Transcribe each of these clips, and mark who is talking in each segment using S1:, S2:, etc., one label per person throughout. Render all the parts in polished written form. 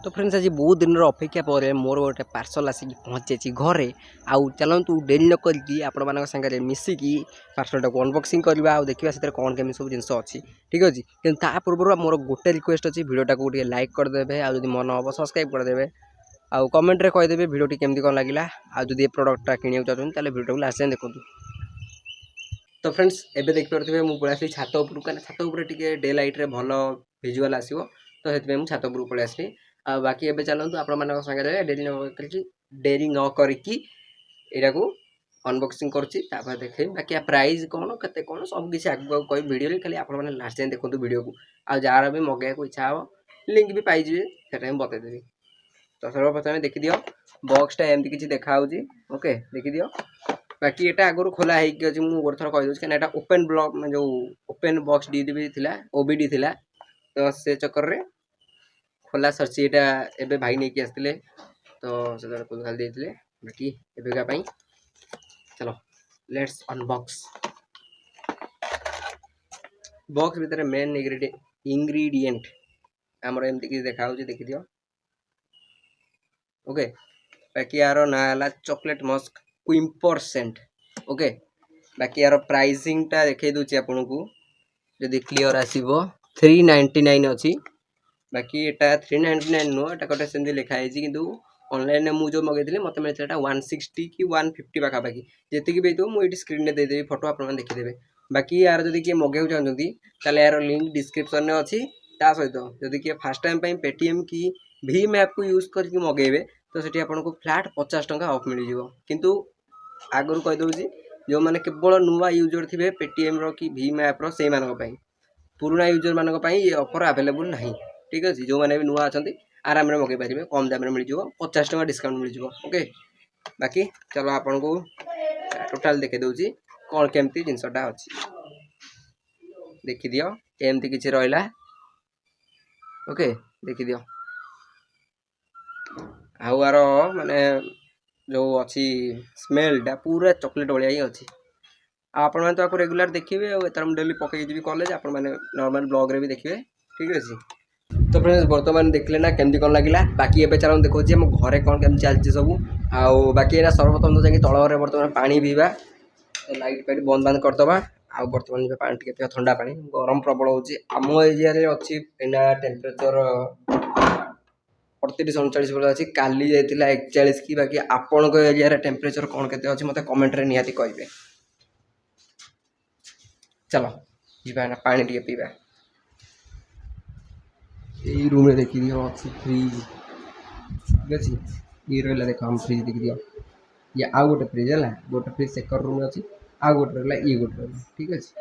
S1: तो फ्रेंड्स आज बहुत दिन अपेक्षा पर मोर गोटे पार्सल आसिक पहुँची घरे आउ चलतु डेरी न करके आपण मान सागर मिसिकी पार्सल को अनबॉक्सिंग करवा आ देखा से कौन केमी सब जिन अच्छी ठीक अच्छे कि पूर्व मोर गोटे रिक्वेस्ट अच्छी भिडियोटा को लाइक करदे आदि मन हम सब्सक्राइब करदे आउ कमेंट रे कहीदेवे भिडियोटी केमती कौन लगे आदि प्रोडक्टा किणा चाहते भिडियो को लास्ट टाइम देखो। तो फ्रेंड्स एबे देख पारे मुझे पलि छात उपरू क्या छात उपर डे लाइट रे भल भिजुआल आसो तो से मुझे छात उपरू पलि आसली आ बाकी एबे चलतु आपण सागर डेरी न करके यहाँ को अनबॉक्सिंग करुच्ची देखे बाकी प्राइस कौन के कौन सब किसी आगे कह वीडियो खाली आप लास्ट टाइम देखो वीडियो को आ जार भी मगेया को इच्छा हम लिंक भी पाइबे से बतईदेवी। तो सर्वप्रथम देखी दियो बॉक्सटा एमती किसी देखा ओके देखी दियो बाकी एटा आगुरी खोला होगी अच्छी मुझे गोटे थर कहीदे क्या ओपन ब्लॉक जो ओपन बॉक्स डी थी ओबीडी थी तो से चक्कर रे खोला सरसी एबे भाई नहीं आसते तो से खाली देते बाकी एबेका चलो लेट्स अनबॉक्स। बॉक्स भीतर मेन इंग्रेडिएंट आमर एमती किसी देखा देखी दियो ओके बाकी यार ना है चॉकलेट मस्क क्विंपर सेंट ओके बाकी यार प्राइसिंग टा देखई दूची आपन को जदि क्लियर आसीबो 399 अच्छी बाकी एटा 399 नो एटा कटे सेमती लिखा है किंतु ऑनलाइन में जो मगेली मत मिलता 160 कि 150 पाखापाखि जी भी तो मुझे स्क्रीन में देदेवी फोटो आप देखीदे बाकी यार जदि किए मगे चाहते यार लिंक डिस्क्रिप्शन में अच्छी ता सहित जदि किए फास्ट टाइम पेटीएम की भीम ऐप को यूज करके मगेबे तो सेठी आपको फ्लैट 50 टंका ऑफ मिल जाव किंतु आगुरी कहीदे जो मैंने केवल नुआ यूजर थे पेटीएम रो कि भीम ऐप रो से पुराना यूजर मान ये ऑफर अवेलेबल ना ठीक अच्छे जो मैंने भी नुआ अच्छा आराम में मगे पारे कम दाम मिल जाव 50 टंका डिस्काउंट मिल जाव ओके बाकी चलो आपन को टोटाल देखे दूसरी कौन केमती जिनसटा अच्छी देखी दियो एमती किसी रहा ओके देखी दियो आर माने जो अच्छी स्मेलटा पूरा चॉकलेट भाया ही अच्छी आपण मैंने तो आपको रेगुलर देखिए और डेली पकईदेवी कॉलेज आप नॉर्मल ब्लॉग रे भी देखिए ठीक अच्छे। तो फ्रेंड्स बर्तमान देखले ना केमती कौन लगे बाकी एबे चलो देखो आम घरे कौन केमती चलती सब आउ बाकी एना सर्वप्रथम तो जाकि तल बर्तमान पानी पीवा लाइट फाइट बंद बांद करदे आउ बर्तमान पानी टे पीवा ठंडा पानी गरम प्रबल होची आम एरिया अच्छी टेम्परेचर 38-39 बेले अच्छी काली जाइला 41 की बाकी आपण एरिया टेम्परेचर कौन के अच्छी मत कमेंट रे निहाती कहिबे। चलो जीवा ना पानी टे पीवा यही रूम में देखी दियो अच्छी फ्रिज ठीक अच्छे ये रहा देख हम फ्रिज देखी दियो ये आउ गोटे फ्रिज है गोटे फ्रिज सेकर रूम में अच्छी आउ गोटे रहा ये गोटे रहा ठीक अच्छे।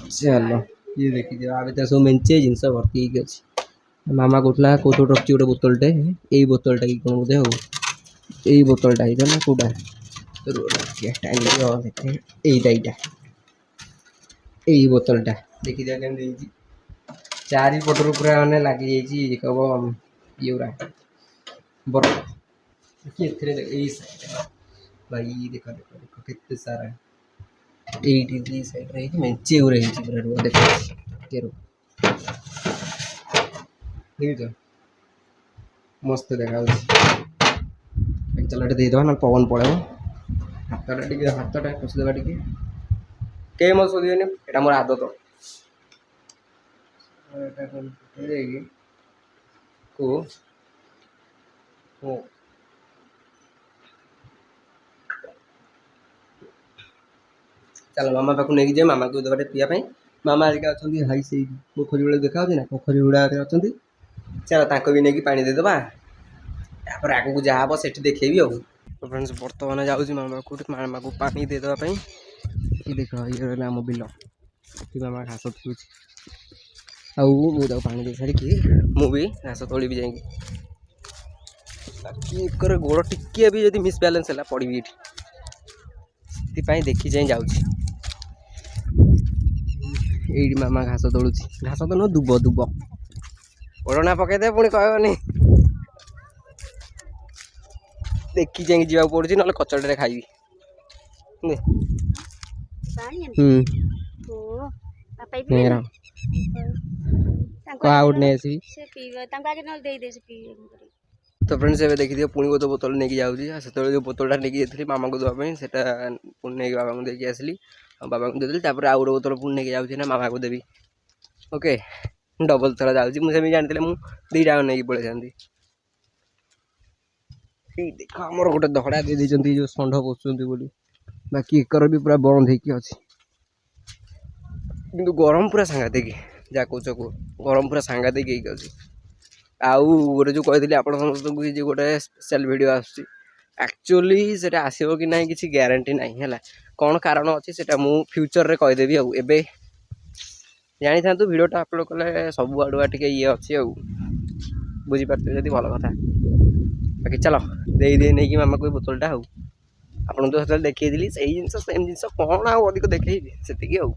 S1: चलो ये देखी दियो आ सब मेंचे जिनस भर्ती अच्छी मामा कहला कौट रखी गोटे बोतलटे यही बोतलटा कि कौन बोधे हो यही बोतलटा ना कौटा देखे यहीटा यही बोतलटा देखी दिया केमती चारिपटर पूरा मैंने लगी कब ये बर्फ यही भाई देख देख देख केते सारा ये सैड मेचे पूरा देख ठीक है मस्त देखा चल देदेवा ना पवन पड़े हाथटा पशिदेवा टे मत सोधेनि यहाँ मोर आदत को चलो मामा पाक नहीं जाए मामा को देवाटे पीवाई मामा आरिका अच्छा हाई से पोखरी बेले देखा ना पोखरी गुड़ा अच्छा चलो ताको भी नहीं पानी देदेबा आगे को जहाँ हम से देखेबी आउ। तो फ्रेंड्स बर्तमान जाऊँ मामा को मामा को पानी देदेवाई ये देख ये रहा आम बिल मामा घास थोड़ी आउ पानी दे सारी मुझे घास तोड़ी भी जाएंगे बाकी एक गोड़ टिके भी जब मिस बैलेंस है पड़ी ये देखी जाए जाऊँगी ये मामा घास तोड़ुची घास तो नुह दुब दुब ओढ़ना पकईदे पुणी कहनी देखी जाए जावाक पड़ुची ना कचड़े खाइबी କହ ଆଉ ଗୋଟେ ନେଇ ଆସିବି।
S2: ସେ ପିଇବେ ତାଙ୍କୁ ଆଗେ ନହେଲେ ଦେଇଦେ ସେ ପିଇବେ
S1: ତ ଫ୍ରେଣ୍ଡସ୍ ଏବେ ଦେଖିଦିଅ ପୁଣି ଗୋଟେ ବୋତଲ ନେଇକି ଯାଉଛି। ଆଉ ସେତେବେଳେ ଯେଉଁ ବୋତଲଟା ନେଇକି ଯାଇଥିଲି ମାମାଙ୍କୁ ଦେବା ପାଇଁ ସେଇଟା ପୁଣି ନେଇକି ବାବାଙ୍କୁ ଦେଇକି ଆସିଲି। ଆଉ ବାବାଙ୍କୁ ଦେଇଦେଲି। ତାପରେ ଆଉ ଗୋଟେ ବୋତଲ ପୁଣି ନେଇକି ଯାଉଛି ନା ମାମାକୁ ଦେବି। ଓକେ ଡବଲ ଥର ଯାଉଛି। ମୁଁ ସେମିତି ଜାଣିଥିଲି ମୁଁ ଦୁଇଟା ନେଇକି ପଳେଇଥାନ୍ତି। ଏଇ ଦେଖ ଆମର ଗୋଟେ ଦହଡ଼ା ଦେଇ ଦେଇଛନ୍ତି ଯେଉଁ ଷଣ୍ଢ ପଶୁଛନ୍ତି ବୋଲି। ବାକି ଏକର ବି ପୁରା ବନ୍ଦ ହେଇକି ଅଛି। କିନ୍ତୁ ଗରମ ପୁରା ସାଂଘାତିକ ଯାହା କହୁଛ କୁହ। ଗରମ ପୁରା ସାଂଘାତିକ ହେଇକି ଅଛି। ଆଉ ଗୋଟେ ଯେଉଁ କହିଥିଲି ଆପଣ ସମସ୍ତଙ୍କୁ ଯେ ଗୋଟେ ସ୍ପେଶାଲ୍ ଭିଡ଼ିଓ ଆସୁଛି। ଆକ୍ଚୁଆଲି ସେଇଟା ଆସିବ କି ନାହିଁ କିଛି ଗ୍ୟାରେଣ୍ଟି ନାହିଁ ହେଲା। କ'ଣ କାରଣ ଅଛି ସେଇଟା ମୁଁ ଫ୍ୟୁଚରରେ କହିଦେବି। ଆଉ ଏବେ ଜାଣିଥାନ୍ତୁ ଭିଡ଼ିଓଟା ଅପଲୋଡ଼ କଲେ ସବୁଆଡ଼ୁଆ ଟିକେ ଇଏ ଅଛି ଆଉ ବୁଝିପାରୁଥିବେ ଯଦି ଭଲ କଥା। ବାକି ଚାଲ ଦେଇ ନେଇକି ମାମାକୁ ଏ ବୋତଲଟା ଆଉ ଆପଣଙ୍କୁ ତ ସେତେବେଳେ ଦେଖେଇଥିଲି ସେଇ ଜିନିଷ ସେମ୍ ଜିନିଷ କ'ଣ ଆଉ ଅଧିକ ଦେଖେଇବି ସେତିକି ଆଉ।